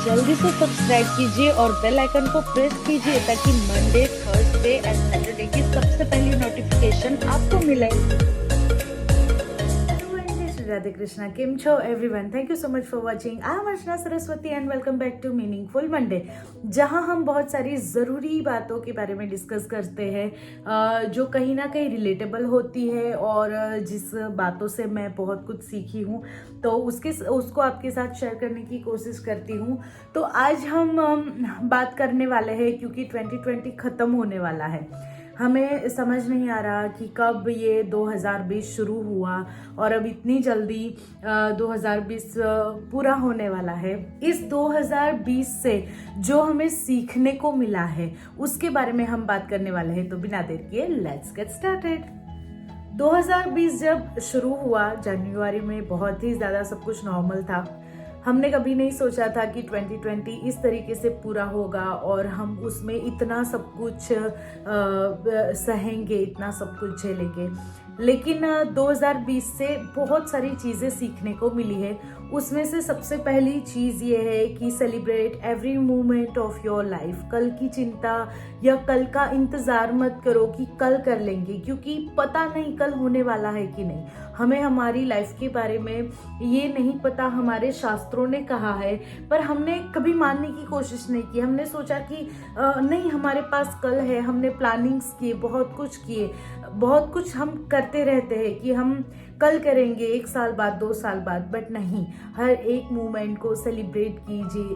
जल्दी से सब्सक्राइब कीजिए और बेल आइकन को प्रेस कीजिए ताकि मंडे, थर्सडे एंड सैटरडे की सबसे पहली नोटिफिकेशन आपको मिले। Radhe Krishna, Kim Cho everyone. Thank you so much for watching. I am Archana Saraswati and welcome back to Meaningful Monday, जहां हम बहुत सारी ज़रूरी बातों के बारे में डिस्कस करते हैं जो कहीं ना कहीं रिलेटेबल होती है और जिस बातों से मैं बहुत कुछ सीखी हूँ तो उसको आपके साथ शेयर करने की कोशिश करती हूँ। तो आज हम बात करने वाले हैं क्योंकि 2020 ख़त्म होने वाला है। हमें समझ नहीं आ रहा कि कब ये 2020 शुरू हुआ और अब इतनी जल्दी 2020 पूरा होने वाला है। इस 2020 से जो हमें सीखने को मिला है उसके बारे में हम बात करने वाले हैं। तो बिना देर किए लेट्स गेट स्टार्टेड। 2020 जब शुरू हुआ जनवरी में बहुत ही ज़्यादा सब कुछ नॉर्मल था। हमने कभी नहीं सोचा था कि 2020 इस तरीके से पूरा होगा और हम उसमें इतना सब कुछ सहेंगे, इतना सब कुछ झेलेंगे। लेकिन 2020 से बहुत सारी चीज़ें सीखने को मिली है। उसमें से सबसे पहली चीज़ ये है कि celebrate every moment of your life. कल की चिंता या कल का इंतज़ार मत करो कि कल कर लेंगे, क्योंकि पता नहीं कल होने वाला है कि नहीं। हमें हमारी लाइफ के बारे में ये नहीं पता, हमारे शास्त्रों ने कहा है पर हमने कभी मानने की कोशिश नहीं की। हमने सोचा कि नहीं, हमारे पास कल है। हमने प्लानिंग्स किए, बहुत कुछ किए, बहुत कुछ हम करते रहते हैं कि हम कल करेंगे, 1 साल बाद, 2 साल बाद, बट नहीं। हर एक मोमेंट को सेलिब्रेट कीजिए,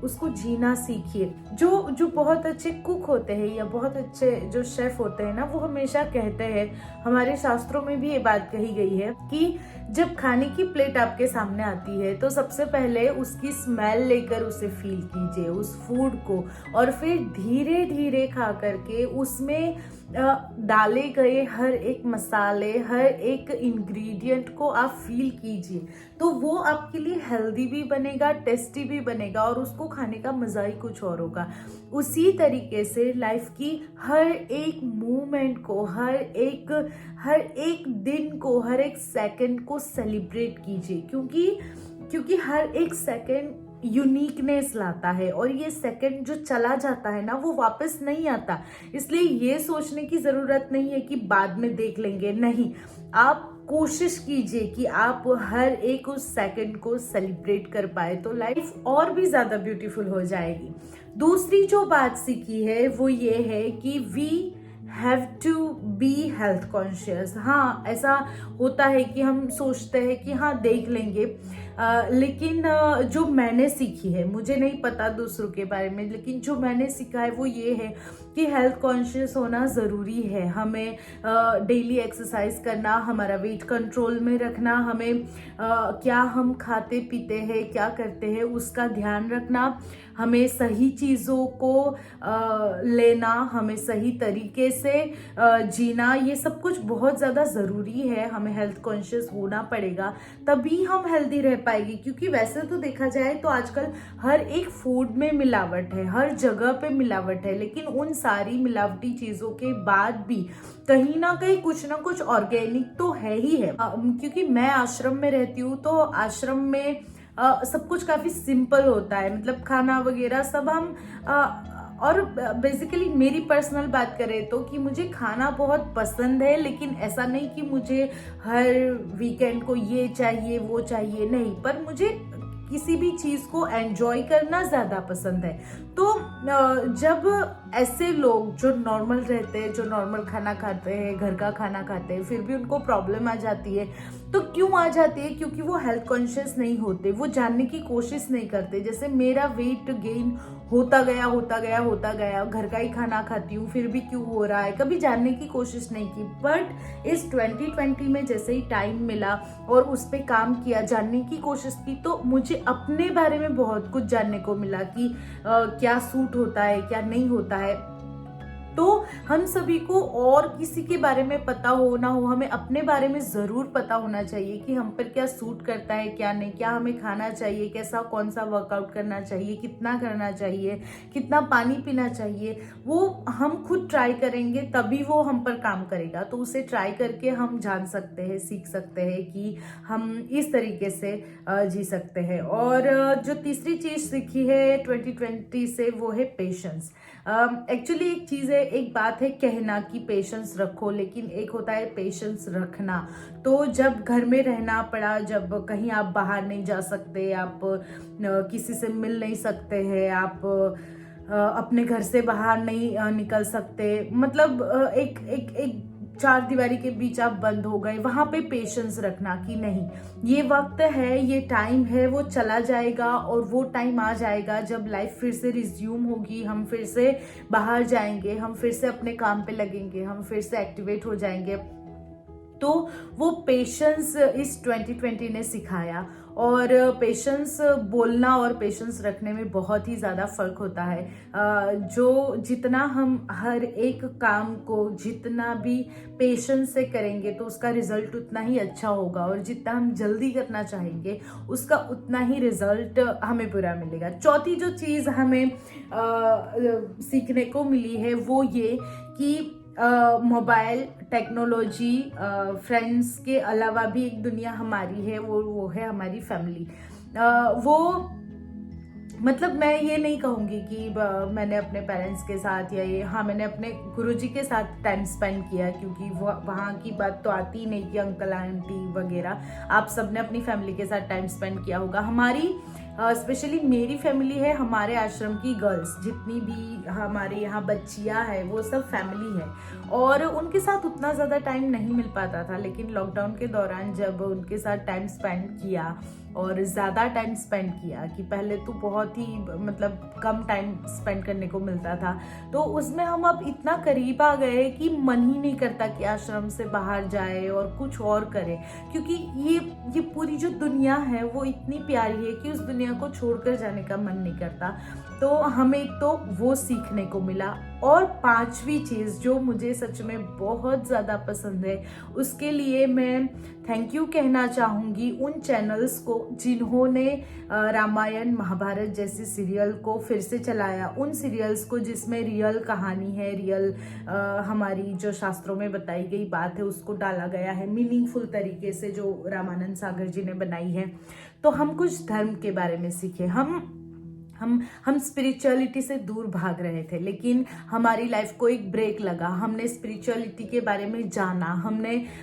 उसको जीना सीखिए। जो बहुत अच्छे कुक होते हैं या बहुत अच्छे जो शेफ होते हैं ना, वो हमेशा कहते हैं, हमारे शास्त्रों में भी ये बात कही गई है कि जब खाने की प्लेट आपके सामने आती है तो सबसे पहले उसकी स्मेल लेकर उसे फील कीजिए, उस फूड को, और फिर धीरे धीरे खा करके उसमें डाले गए हर एक मसाले, हर एक इंग्रेडिएंट को आप फील कीजिए। तो वो आपके लिए हेल्दी भी बनेगा, टेस्टी भी बनेगा और उसको खाने का मज़ा ही कुछ और होगा। उसी तरीके से लाइफ की हर एक मोमेंट को, हर एक दिन को, हर एक सेकंड को सेलिब्रेट कीजिए, क्योंकि हर एक सेकंड यूनिकनेस लाता है और ये सेकंड जो चला जाता है ना, वो वापस नहीं आता। इसलिए ये सोचने की ज़रूरत नहीं है कि बाद में देख लेंगे, नहीं। आप कोशिश कीजिए कि आप हर एक उस सेकंड को सेलिब्रेट कर पाए तो लाइफ और भी ज़्यादा ब्यूटीफुल हो जाएगी। दूसरी जो बात सीखी है वो ये है कि we have to be health conscious. हाँ, ऐसा होता है कि हम सोचते हैं कि हाँ देख लेंगे, लेकिन जो मैंने सीखी है, मुझे नहीं पता दूसरों के बारे में, लेकिन जो मैंने सीखा है वो ये है कि हेल्थ कॉन्शियस होना ज़रूरी है। हमें डेली एक्सरसाइज करना, हमारा वेट कंट्रोल में रखना, हमें क्या हम खाते पीते हैं, क्या करते हैं, उसका ध्यान रखना, हमें सही चीज़ों को लेना, हमें सही तरीके से जीना, ये सब कुछ बहुत ज़्यादा ज़रूरी है। हमें हेल्थ कॉन्शियस होना पड़ेगा, तभी हम हेल्दी रह पाएगी। क्योंकि वैसे तो देखा जाए तो आजकल हर एक फूड में मिलावट है, हर जगह पे मिलावट है, लेकिन उन सारी मिलावटी चीज़ों के बाद भी कहीं ना कहीं कुछ ना कुछ ऑर्गेनिक तो है ही है। क्योंकि मैं आश्रम में रहती हूँ तो आश्रम में सब कुछ काफ़ी सिंपल होता है, मतलब खाना वगैरह सब हम और बेसिकली मेरी पर्सनल बात करें तो कि मुझे खाना बहुत पसंद है, लेकिन ऐसा नहीं कि मुझे हर वीकेंड को ये चाहिए वो चाहिए, नहीं। पर मुझे किसी भी चीज़ को एंजॉय करना ज़्यादा पसंद है। तो जब ऐसे लोग जो नॉर्मल रहते हैं, जो नॉर्मल खाना खाते हैं, घर का खाना खाते हैं, फिर भी उनको प्रॉब्लम आ जाती है, तो क्यों आ जाती है? क्योंकि वो हेल्थ कॉन्शियस नहीं होते, वो जानने की कोशिश नहीं करते। जैसे मेरा वेट गेन होता गया, घर का ही खाना खाती हूँ, फिर भी क्यों हो रहा है, कभी जानने की कोशिश नहीं की। बट इस 2020 में जैसे ही टाइम मिला और उस पर काम किया, जानने की कोशिश की, तो मुझे अपने बारे में बहुत कुछ जानने को मिला कि क्या सूट होता है, क्या नहीं होता है। तो हम सभी को और किसी के बारे में पता हो ना हो, हमें अपने बारे में ज़रूर पता होना चाहिए कि हम पर क्या सूट करता है क्या नहीं, क्या हमें खाना चाहिए, कैसा कौन सा वर्कआउट करना चाहिए, कितना करना चाहिए, कितना पानी पीना चाहिए। वो हम खुद ट्राई करेंगे तभी वो हम पर काम करेगा। तो उसे ट्राई करके हम जान सकते हैं, सीख सकते हैं कि हम इस तरीके से जी सकते हैं। और जो तीसरी चीज़ सीखी है 2020 से वो है पेशेंस। एक्चुअली एक चीज़ है, एक बात है कहना कि पेशेंस रखो, लेकिन एक होता है पेशेंस रखना। तो जब घर में रहना पड़ा, जब कहीं आप बाहर नहीं जा सकते, आप किसी से मिल नहीं सकते हैं, आप अपने घर से बाहर नहीं निकल सकते, मतलब एक एक एक चार दीवारी के बीच आप बंद हो गए, वहां पे पेशेंस रखना कि नहीं, ये वक्त है, ये टाइम है, वो चला जाएगा और वो टाइम आ जाएगा जब लाइफ फिर से रिज्यूम होगी, हम फिर से बाहर जाएंगे, हम फिर से अपने काम पे लगेंगे, हम फिर से एक्टिवेट हो जाएंगे। तो वो पेशेंस इस 2020 ने सिखाया। और पेशेंस बोलना और पेशेंस रखने में बहुत ही ज़्यादा फर्क होता है। जो जितना हम हर एक काम को जितना भी पेशेंस से करेंगे तो उसका रिजल्ट उतना ही अच्छा होगा, और जितना हम जल्दी करना चाहेंगे उसका उतना ही रिजल्ट हमें बुरा मिलेगा। चौथी जो चीज़ हमें सीखने को मिली है वो ये कि मोबाइल टेक्नोलॉजी फ्रेंड्स के अलावा भी एक दुनिया हमारी है, वो है हमारी फैमिली। वो मतलब मैं ये नहीं कहूँगी कि मैंने अपने पेरेंट्स के साथ या ये, हाँ मैंने अपने गुरुजी के साथ टाइम स्पेंड किया, क्योंकि वहाँ की बात तो आती ही नहीं कि अंकल आंटी वगैरह, आप सब ने अपनी फैमिली के साथ टाइम स्पेंड किया होगा। हमारी स्पेशली मेरी फैमिली है, हमारे आश्रम की गर्ल्स जितनी भी हमारे यहाँ बच्चियाँ हैं वो सब फैमिली है, और उनके साथ उतना ज़्यादा टाइम नहीं मिल पाता था। लेकिन लॉकडाउन के दौरान जब उनके साथ टाइम स्पेंड किया और ज़्यादा टाइम स्पेंड किया, कि पहले तो बहुत ही मतलब कम टाइम स्पेंड करने को मिलता था, तो उसमें हम अब इतना करीब आ गए कि मन ही नहीं करता कि आश्रम से बाहर जाए और कुछ और करे, क्योंकि ये पूरी जो दुनिया है वो इतनी प्यारी है कि उस दुनिया को छोड़कर जाने का मन नहीं करता। तो हमें एक तो वो सीखने को मिला। और पांचवी चीज़ जो मुझे सच में बहुत ज़्यादा पसंद है, उसके लिए मैं थैंक यू कहना चाहूँगी उन चैनल्स को जिन्होंने रामायण महाभारत जैसी सीरियल को फिर से चलाया, उन सीरियल्स को जिसमें रियल कहानी है, रियल हमारी जो शास्त्रों में बताई गई बात है उसको डाला गया है मीनिंगफुल तरीके से, जो रामानंद सागर जी ने बनाई है। तो हम कुछ धर्म के बारे में सीखे। हम स्पिरिचुअलिटी से दूर भाग रहे थे, लेकिन हमारी लाइफ को एक ब्रेक लगा, हमने स्पिरिचुअलिटी के बारे में जाना,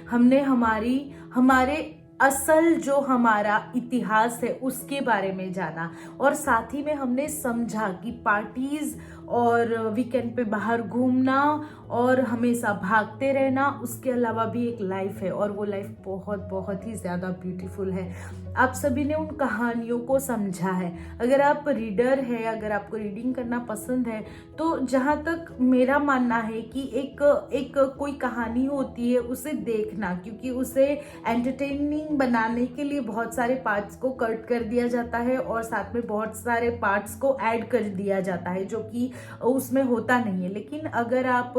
हमने हमारे असल जो हमारा इतिहास है उसके बारे में जाना, और साथ ही में हमने समझा कि पार्टीज और वीकेंड पे बाहर घूमना और हमेशा भागते रहना, उसके अलावा भी एक लाइफ है, और वो लाइफ बहुत बहुत ही ज़्यादा ब्यूटीफुल है। आप सभी ने उन कहानियों को समझा है। अगर आप रीडर है, अगर आपको रीडिंग करना पसंद है, तो जहाँ तक मेरा मानना है कि एक कोई कहानी होती है उसे देखना, क्योंकि उसे एंटरटेनिंग बनाने के लिए बहुत सारे पार्ट्स को कट कर दिया जाता है और साथ में बहुत सारे पार्ट्स को ऐड कर दिया जाता है जो कि उसमें होता नहीं है। लेकिन अगर आप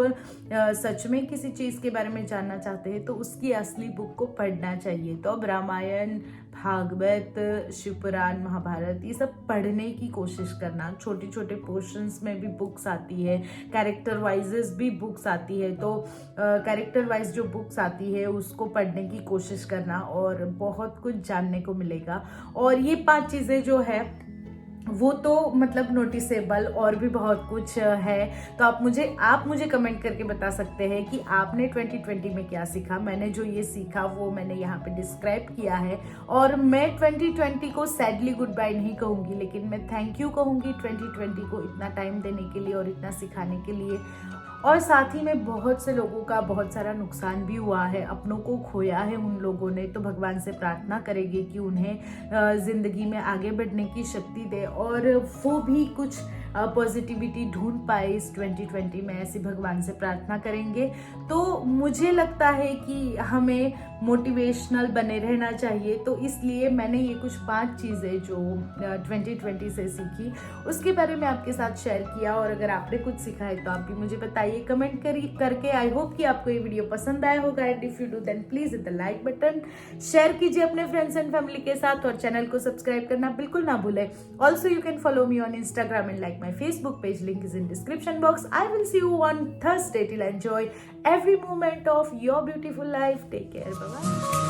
सच में किसी चीज़ के बारे में जानना चाहते हैं तो उसकी असली बुक को पढ़ना चाहिए। तो अब रामायण, भागवत, शिवपुराण, महाभारत ये सब पढ़ने की कोशिश करना। छोटे छोटे पोर्शंस में भी बुक्स आती है, कैरेक्टर वाइजेस भी बुक्स आती है, तो कैरेक्टर वाइज जो बुक्स आती है उसको पढ़ने की कोशिश करना और बहुत कुछ जानने को मिलेगा। और ये 5 चीज़ें जो है वो तो मतलब नोटिसेबल, और भी बहुत कुछ है। तो आप मुझे कमेंट करके बता सकते हैं कि आपने 2020 में क्या सीखा। मैंने जो ये सीखा वो मैंने यहाँ पे डिस्क्राइब किया है, और मैं 2020 को सैडली गुड बाय नहीं कहूँगी, लेकिन मैं थैंक यू कहूँगी 2020 को इतना टाइम देने के लिए और इतना सिखाने के लिए। और साथ ही में बहुत से लोगों का बहुत सारा नुकसान भी हुआ है, अपनों को खोया है उन लोगों ने। तो भगवान से प्रार्थना करेंगे कि उन्हें ज़िंदगी में आगे बढ़ने की शक्ति दे और वो भी कुछ पॉजिटिविटी ढूंढ पाए इस 2020 में, ऐसी भगवान से प्रार्थना करेंगे। तो मुझे लगता है कि हमें मोटिवेशनल बने रहना चाहिए। तो इसलिए मैंने ये कुछ 5 चीज़ें जो 2020 से सीखी उसके बारे में आपके साथ शेयर किया। और अगर आपने कुछ सीखा है तो आप भी मुझे बताइए कमेंट करके। आई होप कि आपको ये वीडियो पसंद आया होगा, and if you do then please hit the like button, share कीजिए अपने फ्रेंड्स एंड फैमिली के साथ, और चैनल को सब्सक्राइब करना बिल्कुल ना भूलें। Also you can follow me on Instagram and like my Facebook page. Link is in description box. I will see you on Thursday. Till enjoy every moment of your beautiful life. Take care. Bye bye.